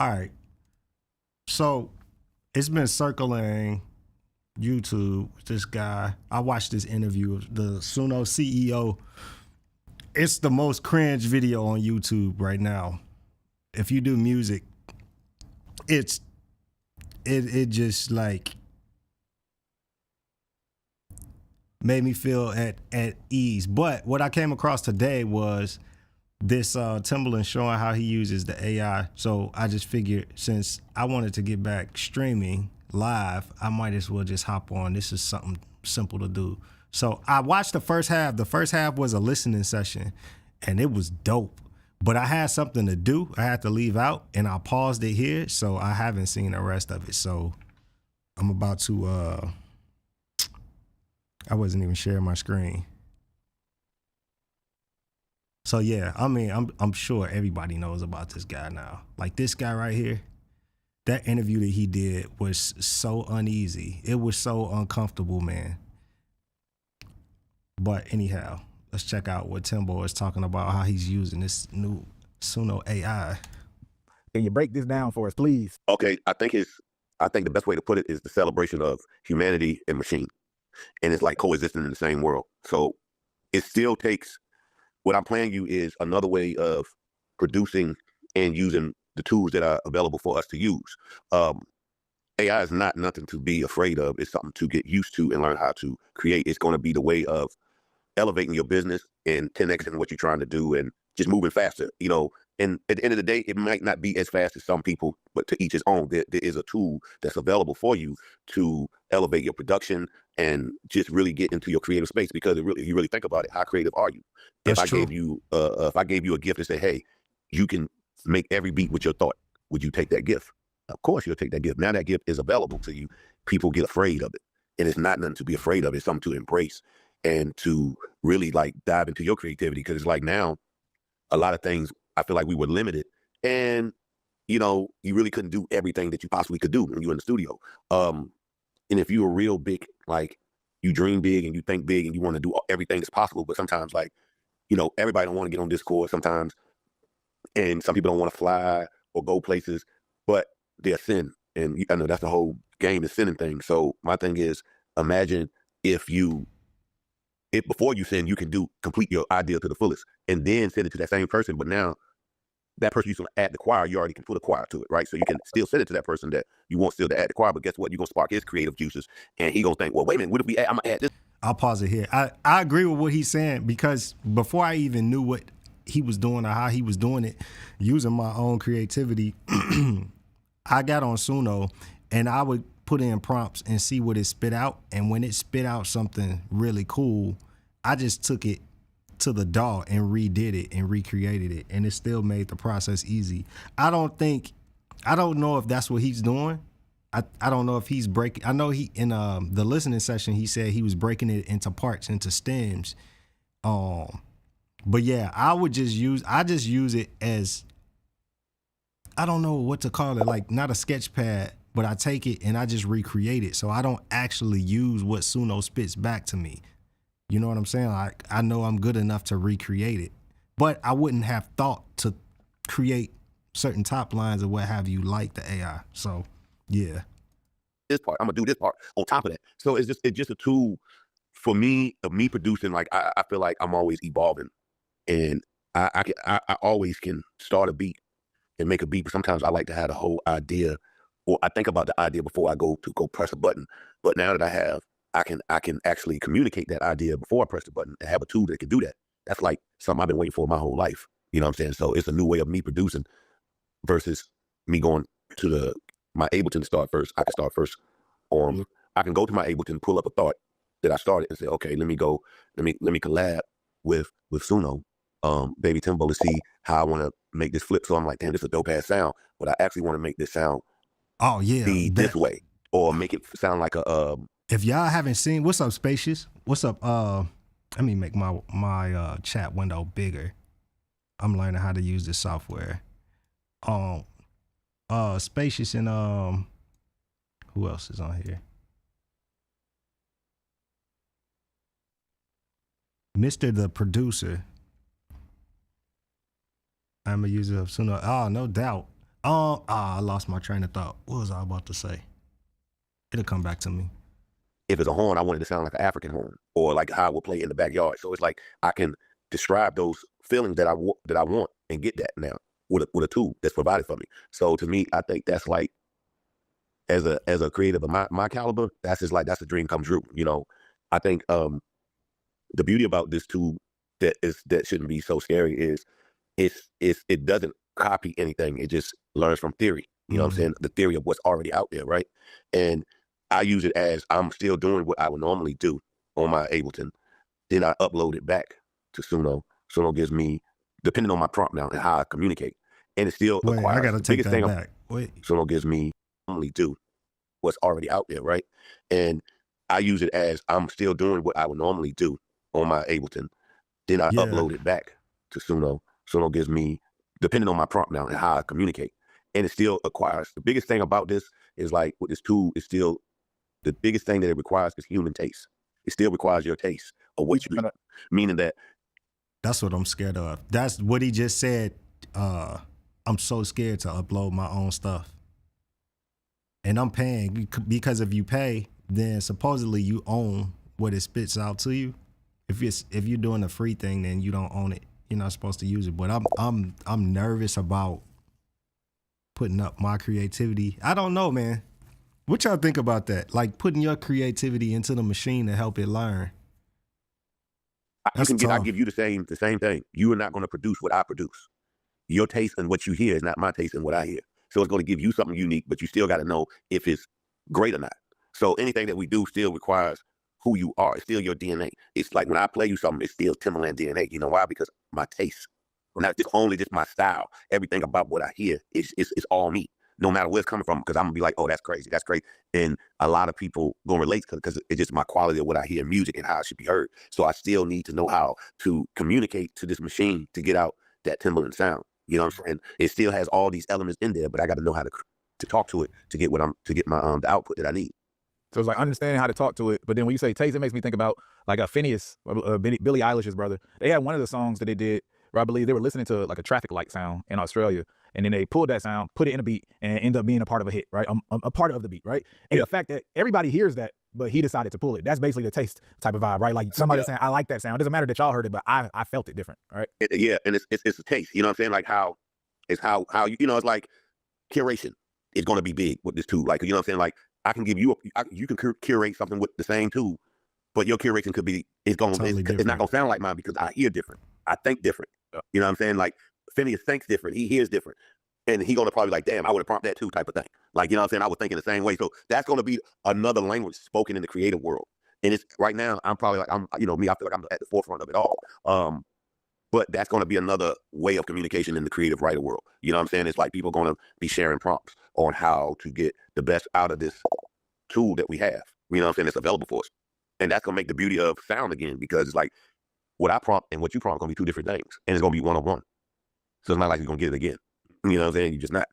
All right. So it's been circling YouTube. This guy, I watched this interview of the Suno CEO. It's the most cringe video on YouTube right now. If you do music, it just like made me feel at ease. But what I came across today was this Timbaland showing how he uses the AI. So I just figured since I wanted to get back streaming live, I might as well just hop on. This is something simple to do. So I watched the first half. The first half was a listening session and it was dope. But I had something to do. I had to leave out and I paused it here. So I haven't seen the rest of it. So I'm about to, I wasn't even sharing my screen. So yeah, I mean, I'm sure everybody knows about this guy now. Like this guy right here, that interview that he did was so uneasy. It was so uncomfortable, man. But anyhow, let's check out what Timbo is talking about, how he's using this new Suno AI. Can you break this down for us, please? Okay, I think the best way to put it is the celebration of humanity and machine. And it's like coexisting in the same world. So it still takes, what I'm playing you is another way of producing and using the tools that are available for us to use. AI is not nothing to be afraid of. It's something to get used to and learn how to create. It's going to be the way of elevating your business and 10xing what you're trying to do and just moving faster, you know. And at the end of the day, it might not be as fast as some people, but to each his own. There is a tool that's available for you to elevate your production and just really get into your creative space. Because if you really think about it, how creative are you? That's if I true. gave you a gift and say, hey, you can make every beat with your thought, would you take that gift? Of course you'll take that gift. Now that gift is available to you. People get afraid of it. And it's not nothing to be afraid of. It's something to embrace and to really like dive into your creativity. Because it's like now, a lot of things, I feel like we were limited. And, you know, you really couldn't do everything that you possibly could do when you were in the studio. And if you were real big, like you dream big and you think big and you want to do everything that's possible, but sometimes like, you know, everybody don't want to get on Discord sometimes. And some people don't want to fly or go places, but they're sin. And I know that's the whole game, is sinning thing. So my thing is, imagine if before you sin, you can complete your idea to the fullest and then send it to that same person. But now that person, you can add the choir, you already can put a choir to it, right? So you can still send it to that person that you want still to add the choir, but guess what? You're going to spark his creative juices and he going to think, well, wait a minute, what if I'm going to add this? I'll pause it here. I agree with what he's saying because before I even knew what he was doing or how he was doing it, using my own creativity, I got on Suno and I would put in prompts and see what it spit out. And when it spit out something really cool, I just took it to the DAW and redid it and recreated it. And it still made the process easy. I don't know if that's what he's doing. I don't know if he's breaking. I know he in the listening session he said he was breaking it into parts, into stems. But yeah, I just use it as, I don't know what to call it, like not a sketch pad, but I take it and I just recreate it. So I don't actually use what Suno spits back to me. You know what I'm saying? Like I know I'm good enough to recreate it, but I wouldn't have thought to create certain top lines or what have you like the AI. So yeah. This part, I'm gonna do this part on top of that. So it's just a tool for me of me producing. Like I feel like I'm always evolving, and I always can start a beat and make a beat. But sometimes I like to have the whole idea, or I think about the idea before I go press a button. But now that I can actually communicate that idea before I press the button and have a tool that can do that. That's like something I've been waiting for my whole life. You know what I'm saying? So it's a new way of me producing versus me going to my Ableton to start first. I can start first. I can go to my Ableton, pull up a thought that I started and say, okay, let me collab with Suno, Baby Timbo, to see how I want to make this flip. So I'm like, damn, this is a dope ass sound, but I actually want to make this sound be this way, or make it sound like a if y'all haven't seen, what's up, Spacious? What's up? Let me make my chat window bigger. I'm learning how to use this software. Spacious and who else is on here? Mr. the producer. I'm a user of Suno. Oh, no doubt. I lost my train of thought. What was I about to say? It'll come back to me. If it's a horn, I want it to sound like an African horn, or like how I would play in the backyard. So it's like I can describe those feelings that I want and get that now with a tool that's provided for me. So to me, I think that's like, as a creative of my caliber, that's a dream come true. You know, I think the beauty about this tool that shouldn't be so scary is it doesn't copy anything. It just learns from theory. You know what I'm saying? The theory of what's already out there, right? And I use it as I'm still doing what I would normally do on my Ableton. Then I upload it back to Suno. Suno gives me, depending on my prompt now and how I communicate, and it still Wait, acquires. I gotta The take biggest that thing back. Wait. Suno gives me normally do what's already out there, right? And I use it as I'm still doing what I would normally do on my Ableton. Then I Yeah. upload it back to Suno. Suno gives me, depending on my prompt now and how I communicate, and it still acquires. The biggest thing about this is like with this tool is still the biggest thing that it requires is human taste. It still requires your taste of what you do, meaning that That's what I'm scared of. That's what he just said. I'm so scared to upload my own stuff. And I'm paying because if you pay, then supposedly you own what it spits out to you. If you're doing a free thing, then you don't own it. You're not supposed to use it. But I'm nervous about putting up my creativity. I don't know, man. What y'all think about that? Like putting your creativity into the machine to help it learn. I give you the same thing. You are not going to produce what I produce. Your taste and what you hear is not my taste and what I hear. So it's going to give you something unique, but you still got to know if it's great or not. So anything that we do still requires who you are. It's still your DNA. It's like when I play you something, it's still Timberland DNA. You know why? Because my taste, not just only just my style. Everything about what I hear is all me. No matter where it's coming from, because I'm gonna be like, oh, that's crazy, that's great. And a lot of people gonna relate because it's just my quality of what I hear in music and how it should be heard. So I still need to know how to communicate to this machine to get out that Timberland sound. You know what I'm saying? It still has all these elements in there, but I got to know how to talk to it to get my the output that I need. So it's like understanding how to talk to it. But then when you say taste, it makes me think about like a Phineas, Billie Eilish's brother. They had one of the songs that they did where I believe they were listening to like a traffic light sound in Australia. And then they pulled that sound, put it in a beat, and end up being a part of a hit, right? A part of the beat, right? And the fact that everybody hears that, but he decided to pull it. That's basically the taste type of vibe, right? Like somebody saying, I like that sound. It doesn't matter that y'all heard it, but I felt it different, right? Yeah, and it's a taste. You know what I'm saying? Like how it's how you know, it's like curation is going to be big with this tool. Like, you know what I'm saying? Like I can give you you can curate something with the same tool, but your curation could be it's not going to sound like mine because I hear different. I think different. You know what I'm saying? Like Phineas thinks different. He hears different. And he's going to probably like, damn, I would have prompted that too type of thing. Like, you know what I'm saying? I was thinking the same way. So that's going to be another language spoken in the creative world. And it's right now, I'm probably like, you know, me, I feel like I'm at the forefront of it all. But that's going to be another way of communication in the creative writer world. You know what I'm saying? It's like people going to be sharing prompts on how to get the best out of this tool that we have. You know what I'm saying? It's available for us. And that's going to make the beauty of sound again, because it's like what I prompt and what you prompt are going to be two different things. And it's going to be one-on-one. So it's not like you're going to get it again. You know what I'm saying? You're just not.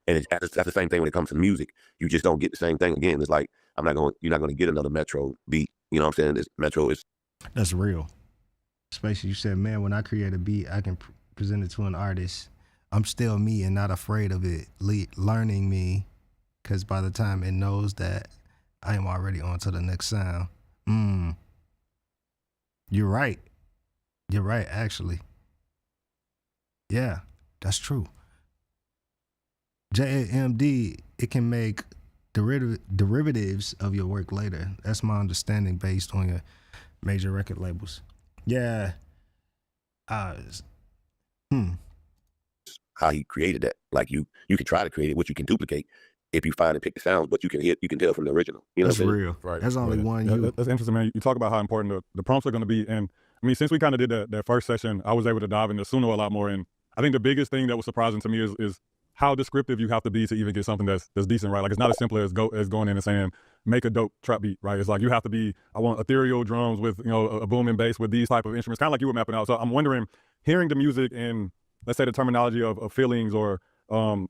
And that's the same thing when it comes to music. You just don't get the same thing again. It's like, you're not going to get another Metro beat. You know what I'm saying? This Metro is. That's real. Especially you said, man, when I create a beat, I can present it to an artist. I'm still me and not afraid of it learning me, because by the time it knows that, I am already on to the next sound. You're right. You're right, actually. Yeah, that's true. JAMD, it can make derivatives of your work later. That's my understanding based on your major record labels. Yeah. How he created that. Like you can try to create it, which you can duplicate if you find and pick the sounds, but you can tell from the original. You know that's what I'm saying? real. Right. That's only one. That's interesting, man. You talk about how important the prompts are going to be. And I mean, since we kind of did that first session, I was able to dive into Suno a lot more. And I think the biggest thing that was surprising to me is how descriptive you have to be to even get something that's decent, right? Like it's not as simple as going in and saying, make a dope trap beat, right? It's like you have to be, I want ethereal drums with, you know, a booming bass with these type of instruments, kind of like you were mapping out. So I'm wondering, hearing the music and let's say the terminology of feelings or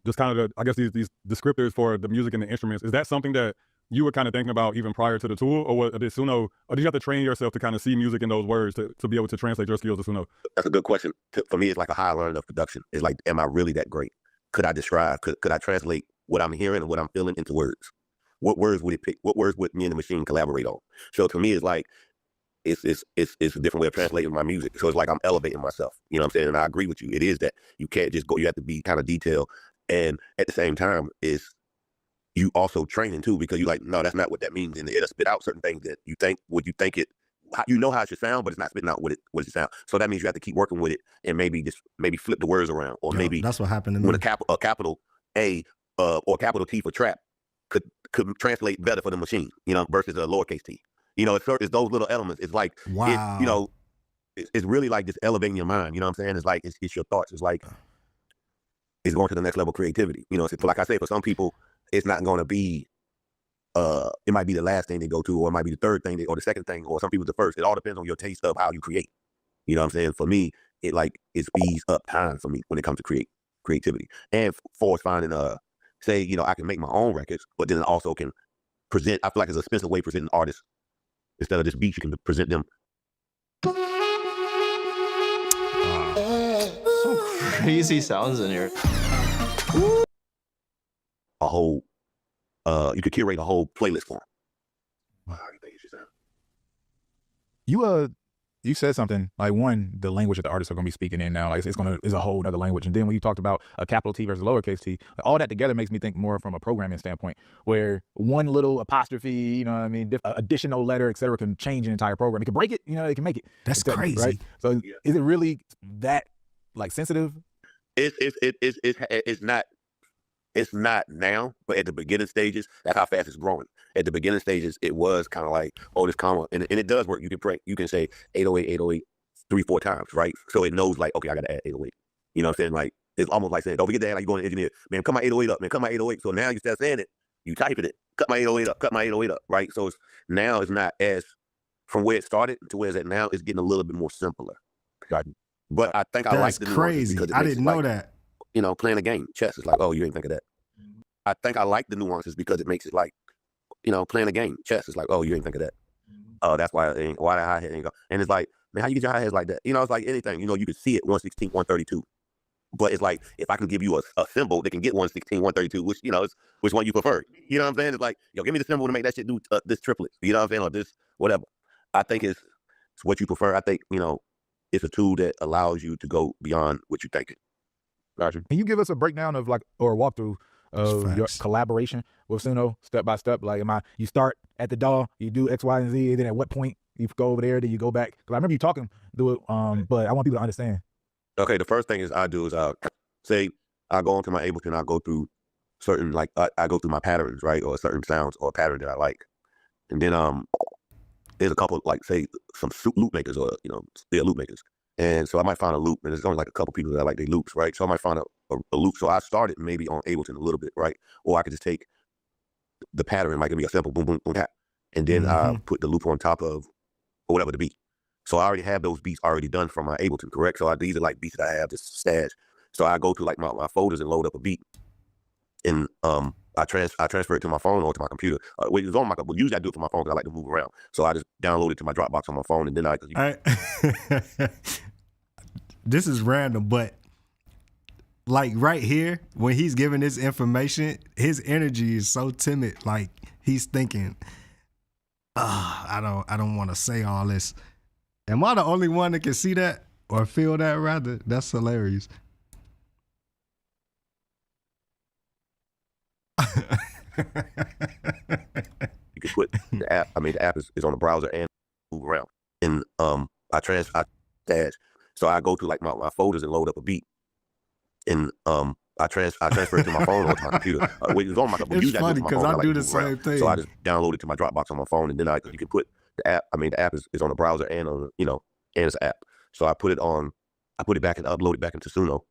just kind of I guess these descriptors for the music and the instruments, is that something that you were kind of thinking about even prior to the tool, or did Suno, or did you have to train yourself to kind of see music in those words to be able to translate your skills to Suno? That's a good question. For me, it's like a high learning of production. It's like, am I really that great? could I describe? Could I translate what I'm hearing and what I'm feeling into words? What words would it pick? What words would me and the machine collaborate on? So to me, it's like it's a different way of translating my music. So it's like I'm elevating myself. You know what I'm saying? And I agree with you. It is that you can't just go. You have to be kind of detailed, and at the same time, is you also training too, because you like, no, that's not what that means, and it'll spit out certain things that you think you know how it should sound, but it's not spitting out what it should sound. So that means you have to keep working with it, and maybe flip the words around, or maybe that's what happened to me. When a capital A or a capital T for trap could translate better for the machine, you know, versus a lowercase t. You know, it's those little elements. It's like, wow. You know, it's really like just elevating your mind. You know what I'm saying? It's like it's your thoughts. It's like it's going to the next level of creativity. You know, so like I say, for some people, it's not going to be. It might be the last thing they go to, or it might be the third thing, or the second thing, or some people the first. It all depends on your taste of how you create. You know what I'm saying? For me, it speeds up time for me when it comes to creativity, and for finding say, you know, I can make my own records, but then I also can present. I feel like it's a expensive way of presenting artists. Instead of just beats, you can present them. Some crazy sounds in here. A whole, you could curate a whole playlist for them. Wow, you think it should sound? You said something like, one, the language that the artists are going to be speaking in now, like is a whole other language. And then when you talked about a capital T versus lowercase t, like, all that together makes me think more from a programming standpoint, where one little apostrophe, you know what I mean, additional letter, et cetera, can change an entire program. It can break it, you know, it can make it. That's crazy. Right? So is it really that like sensitive? It's not now, but at the beginning stages, that's how fast it's growing. At the beginning stages, it was kind of like, oh, this comma, and it does work. You can say 808, 808 3-4 times, right? So it knows like, okay, I got to add 808. You know what I'm saying? Like, it's almost like saying, don't forget that, like, you going to engineer, man, cut my 808 up, man, cut my 808. So now you start saying it, you typing it, cut my 808 up, cut my 808 up, right? So now it's not as, from where it started to where it's at now, it's getting a little bit more simpler. But I think I like the crazy. Because I didn't know that. You know, playing a game, chess, is like, oh, you didn't think of that. I think I like the nuances because it makes it like, you know, playing a game, chess, is like, oh, you didn't think of that. Oh, that's why the hi-hat ain't go. And it's like, man, how you get your hi-hats like that? You know, it's like anything. You know, you can see it 116, 132. But it's like, if I can give you a symbol that can get 116, 132, which, you know, is which one you prefer. You know what I'm saying? It's like, yo, give me the symbol to make that shit do this triplet. You know what I'm saying? Or this, whatever. I think it's what you prefer. I think, you know, it's a tool that allows you to go beyond what you're thinking. Gotcha. Can you give us a breakdown of like, or a walkthrough of your collaboration with Suno, step by step? Like, you start at the DAW, you do X, Y, and Z, and then at what point you go over there, then you go back? Because I remember you talking through it, but I want people to understand. Okay, the first thing I do is say I go onto my Ableton, I go through certain, like, I go through my patterns, right, or certain sounds or a pattern that I like, and then there's a couple, like, say some loop makers, or, you know, loop makers. And so I might find a loop, and there's only like a couple people that like their loops, right? So I might find a loop. So I started maybe on Ableton a little bit, right? Or I could just take the pattern, might give me a sample, boom, boom, boom, tap, and then I put the loop on top of, or whatever the beat. So I already have those beats already done from my Ableton, correct? So these are like beats that I have just stashed. So I go to like my folders and load up a beat, and I transfer it to my phone or to my computer. It's on my computer. Usually I do it from my phone because I like to move around. So I just download it to my Dropbox on my phone, and then this is random, but like right here, when he's giving this information, his energy is so timid. Like he's thinking, I don't want to say all this. Am I the only one that can see that or feel that, rather? That's hilarious. You can put the app. I mean, the app is on the browser and move around. And I stash. So I go to like my folders and load up a beat, and I transfer it to my phone or to my computer. It's on my computer. It's funny because I do the same thing. So I just download it to my Dropbox on my phone, and then you can put the app. I mean, the app is on the browser and on, you know, and it's an app. So I put it back and upload it back into Suno.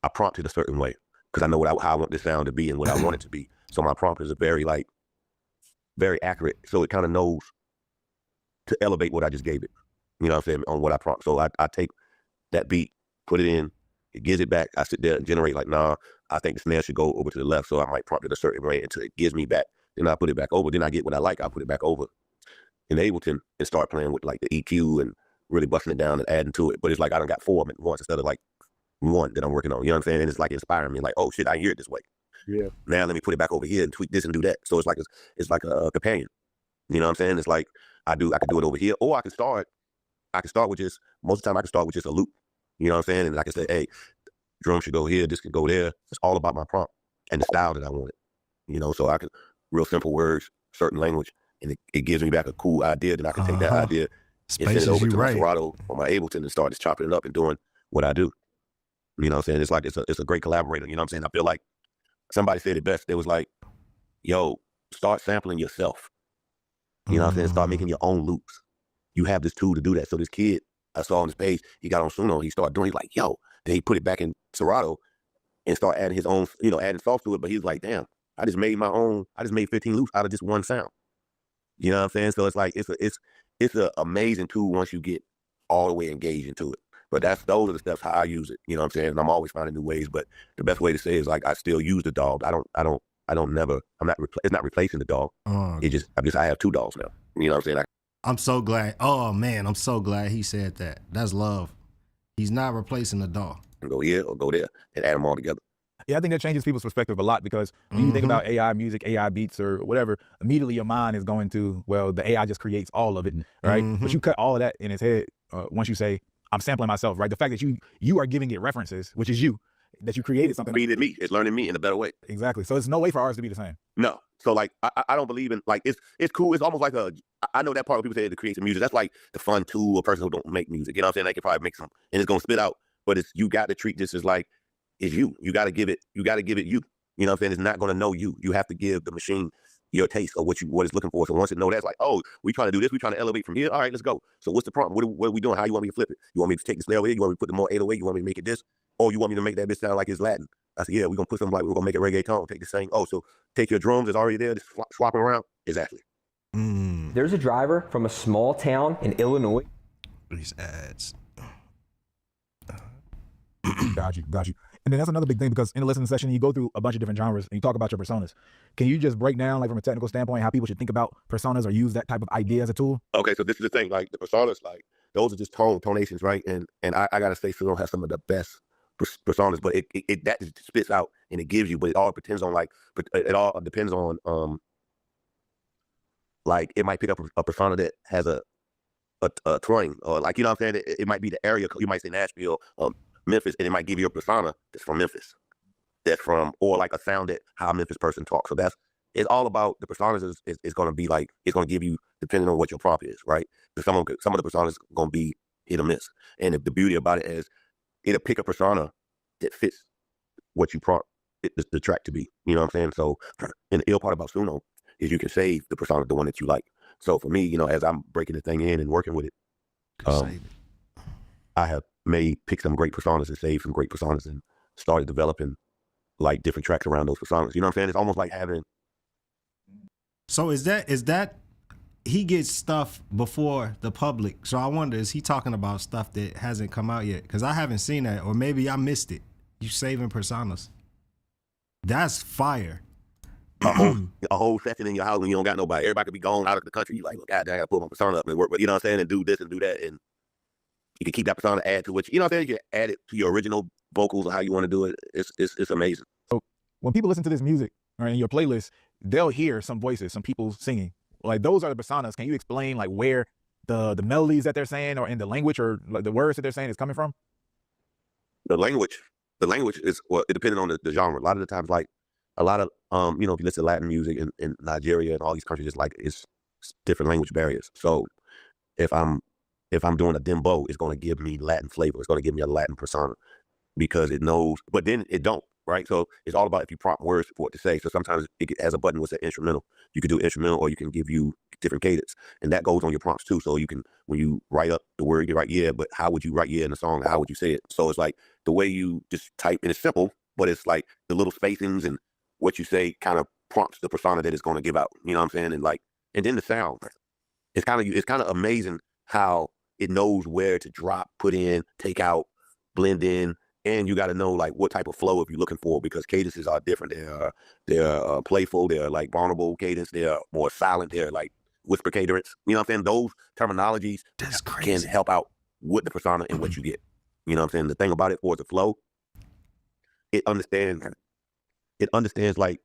I prompt it a certain way because I know how I want this sound to be and what I want it to be. So my prompt is very accurate. So it kind of knows to elevate what I just gave it. You know what I'm saying? On what I prompt. So I take that beat, put it in, it gives it back. I sit there and generate like, nah, I think the snare should go over to the left. So I might prompt it a certain way until it gives me back. Then I put it back over. Then I get what I like. I put it back over in Ableton and start playing with like the EQ and really busting it down and adding to it. But it's like I done got 4 of them at once instead of like one that I'm working on. You know what I'm saying? And it's like inspiring me. Like, oh shit, I hear it this way. Yeah. Now let me put it back over here and tweak this and do that. So it's like a companion. You know what I'm saying? It's like I can do it over here, or I can start with just most of the time I can start with just a loop. You know what I'm saying? And I can say, hey, drum should go here, this could go there. It's all about my prompt and the style that I want it. You know, so I can real simple words, certain language, and it gives me back a cool idea. Then I can take that idea and send it over to my Serato or my Ableton and start just chopping it up and doing what I do. You know what I'm saying? It's like it's a great collaborator. You know what I'm saying? I feel like somebody said it best. It was like, yo, start sampling yourself. You know what I'm saying? Start making your own loops. You have this tool to do that. So this kid I saw on his page, he got on Suno, he started doing, he's like, yo, then he put it back in Serato and start adding his own, adding sauce to it. But he was like, damn, I just made 15 loops out of just one sound. You know what I'm saying? So it's like, it's an amazing tool once you get all the way engaged into it. But those are the steps how I use it. You know what I'm saying? And I'm always finding new ways. But the best way to say it is like, I still use the dog. It's not replacing the dog. I have two dogs now. You know what I'm saying? I'm so glad. Oh man, I'm so glad he said that. That's love. He's not replacing the dog. Go here or go there and add them all together. Yeah, I think that changes people's perspective a lot because when you think about AI music, AI beats, or whatever, immediately your mind is going to, well, the AI just creates all of it, right? But you cut all of that in his head once you say, I'm sampling myself, right? The fact that you are giving it references, which is you, that you created something. Feeding me. It's learning me in a better way. Exactly. So there's no way for ours to be the same. No. So like, I don't believe in, like, it's cool. It's almost like I know that part of people say to create some music. That's like the fun tool, a person who don't make music. You know what I'm saying? They can probably make some and it's going to spit out. But you got to treat this as like, it's you. You got to give it you. You know what I'm saying? It's not going to know you. You have to give the machine your taste of what it's looking for. So once it know that's like, oh, we trying to do this. We trying to elevate from here. All right, let's go. So what's the prompt? What are we doing? How you want me to flip it? You want me to take the snare away? You want me to put the more 808? You want me to make it this? Or you want me to make that bitch sound like it's Latin? I said, yeah, we're going to put something like, we're going to make it reggaeton. Take the same. Oh, so take your drums that's already there, just swapping around. Exactly. There's a driver from a small town in Illinois. These ads. Got you. And then that's another big thing because in the listening session, you go through a bunch of different genres and you talk about your personas. Can you just break down, like from a technical standpoint, how people should think about personas or use that type of idea as a tool? Okay, so this is the thing. Like the personas, like those are just tonations, right? And I gotta say, Suno has some of the best personas, but it that just spits out and it gives you, but it all depends on like it might pick up a persona that has a twang, or like, you know what I'm saying? It might be the area. You might say Nashville, Memphis, and it might give you a persona that's from Memphis, or like a sound that how a Memphis person talks. So it's all about the personas is going to be like, it's going to give you, depending on what your prompt is, right? Some of the personas going to be hit or miss. And the beauty about it is it'll pick a persona that fits what you prompt the track to be. You know what I'm saying? So, and the ill part about Suno is you can save the persona, the one that you like. So for me, as I'm breaking the thing in and working with it, I have pick some great personas and save some great personas and started developing like different tracks around those personas. You know what I'm saying? It's almost like having. So is that he gets stuff before the public? So I wonder, is he talking about stuff that hasn't come out yet? Because I haven't seen that, or maybe I missed it. You saving personas? That's fire. A whole session in your house when you don't got nobody. Everybody could be gone out of the country. You like, well, God, I got to put my persona up and work. But you know what I'm saying? And do this and do that. And you can keep that persona, add to what you know what I'm saying? You can add it to your original vocals or how you want to do it. It's amazing. So when people listen to this music, right, in your playlist, they'll hear some voices, some people singing. Like those are the personas. Can you explain like where the melodies that they're saying or in the language or like the words that they're saying is coming from? The language is, well, it depends on the genre. A lot of the times, like a lot of if you listen to Latin music in Nigeria and all these countries, it's different language barriers. So if I'm doing a Timbo, it's going to give me Latin flavor. It's going to give me a Latin persona because it knows, but then it don't, right? So it's all about if you prompt words for it to say. So sometimes it has a button with an instrumental. You can do instrumental or you can give you different cadence. And that goes on your prompts too. So you can, when you write up the word, you write yeah, but how would you write yeah in the song? How would you say it? So it's like the way you just type, and it's simple, but it's like the little spacings and what you say kind of prompts the persona that it's going to give out. You know what I'm saying? And then the sound. It's kind of amazing how it knows where to drop, put in, take out, blend in, and you got to know like what type of flow if you're looking for, because cadences are different. They're playful, they're like vulnerable cadence, they're more silent, they're like whisper cadence. You know what I'm saying? Those terminologies can help out with the persona and what you get. You know what I'm saying? The thing about it for the flow it understands like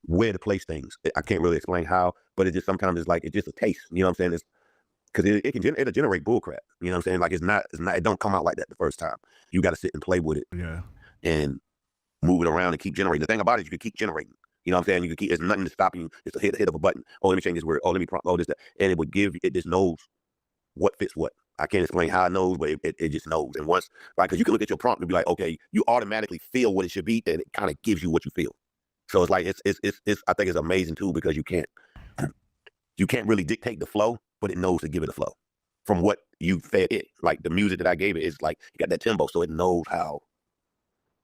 where to place things. I can't really explain how, but it just sometimes it's like it's just a taste. You know what I'm saying? It's because it'll generate bull crap. You know what I'm saying? Like it's not it don't come out like that the first time. You got to sit and play with it. Yeah. And move it around and keep generating. The thing about it is you can keep generating. You know what I'm saying? You can keep. There's nothing to stop you. It's a hit of a button. Oh, let me change this word. Oh, let me prompt. Oh, this that, and it would give. It just knows what fits what. I can't explain how it knows, but it just knows. And once, right, because you can look at your prompt and be like, okay, you automatically feel what it should be, and it kind of gives you what you feel. So it's like it's I think it's amazing too because you can't really dictate the flow, but it knows to give it a flow from what you fed it. Like the music that I gave it is like you got that tempo, so it knows how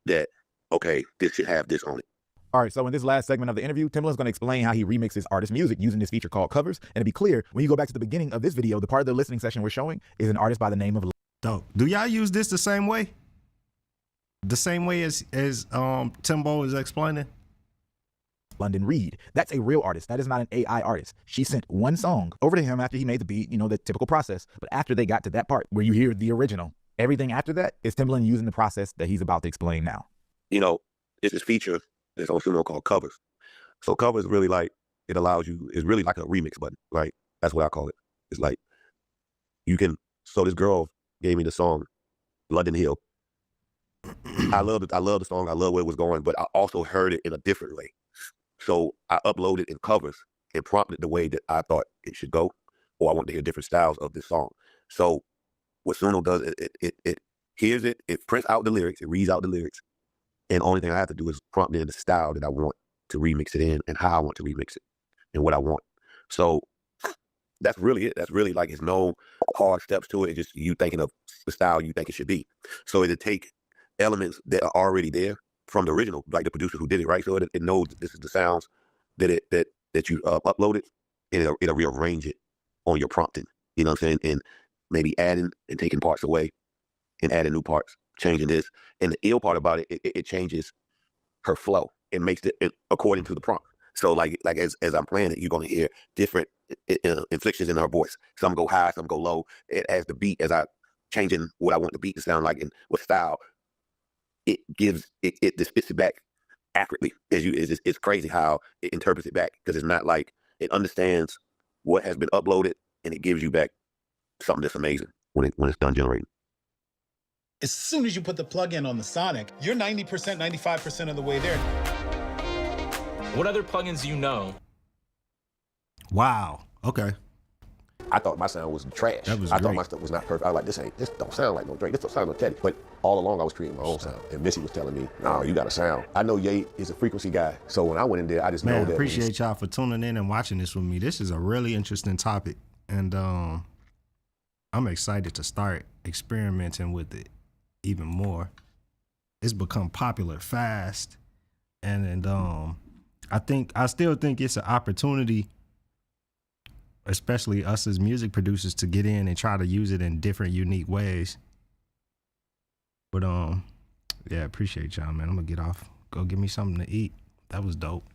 that okay, this should have this on it. All right, so in this last segment of the interview, Timbaland's going to explain how he remixes artist music using this feature called covers. And to be clear, when you go back to the beginning of this video, the part of the listening session we're showing is an artist by the name of Dope. Do y'all use this the same way? The same way as Timbo is explaining? London Reed. That's a real artist. That is not an AI artist. She sent one song over to him after he made the beat, you know, the typical process. But after they got to that part where you hear the original, everything after that is Timbaland using the process that he's about to explain now. You know, it's this feature that's on Suno called covers. So covers really like, it allows you, it's really like a remix button, right? That's what I call it. It's like, you can, so this girl gave me the song, London Hill. I love the song, I love where it was going, but I also heard it in a different way. So I uploaded in covers and prompted the way that I thought it should go, or I want to hear different styles of this song. So what Suno does, it hears it, it prints out the lyrics, it reads out the lyrics, and the only thing I have to do is prompt in the style that I want to remix it in and how I want to remix it and what I want. So that's really it. That's really like, it's no hard steps to it. It's just you thinking of the style you think it should be. So it'll take elements that are already there from the original, like the producer who did it, right? So it knows that this is the sounds that you uploaded, and it'll rearrange it on your prompting. You know what I'm saying? And maybe adding and taking parts away and adding new parts, changing this. And the ill part about it, it changes her flow. It makes it according to the prompt. So like as I'm playing it, you're gonna hear different inflections in her voice. Some go high, some go low. It as the beat, as I changing what I want the beat to sound like and what style, it gives it just fits it back accurately. It's crazy how it interprets it back, because it's not like, it understands what has been uploaded and it gives you back something that's amazing when it's done generating. As soon as you put the plug-in on the Sonic, you're 90%, 95% of the way there. What other plugins do you know? Wow. Okay. I thought my sound was trash. That was I great. thought my stuff was not perfect. I was like, this don't sound like no Drake. This don't sound like Teddy. But all along, I was creating my own sound. And Missy was telling me, no, you got a sound. I know Ye is a frequency guy. So when I went in there, I just know Man, that. appreciate y'all for tuning in and watching this with me. This is a really interesting topic. And I'm excited to start experimenting with it even more. It's become popular fast. And I still think it's an opportunity, especially us as music producers, to get in and try to use it in different, unique ways. But yeah, appreciate y'all, man. I'm gonna get off. Go get me something to eat. That was dope.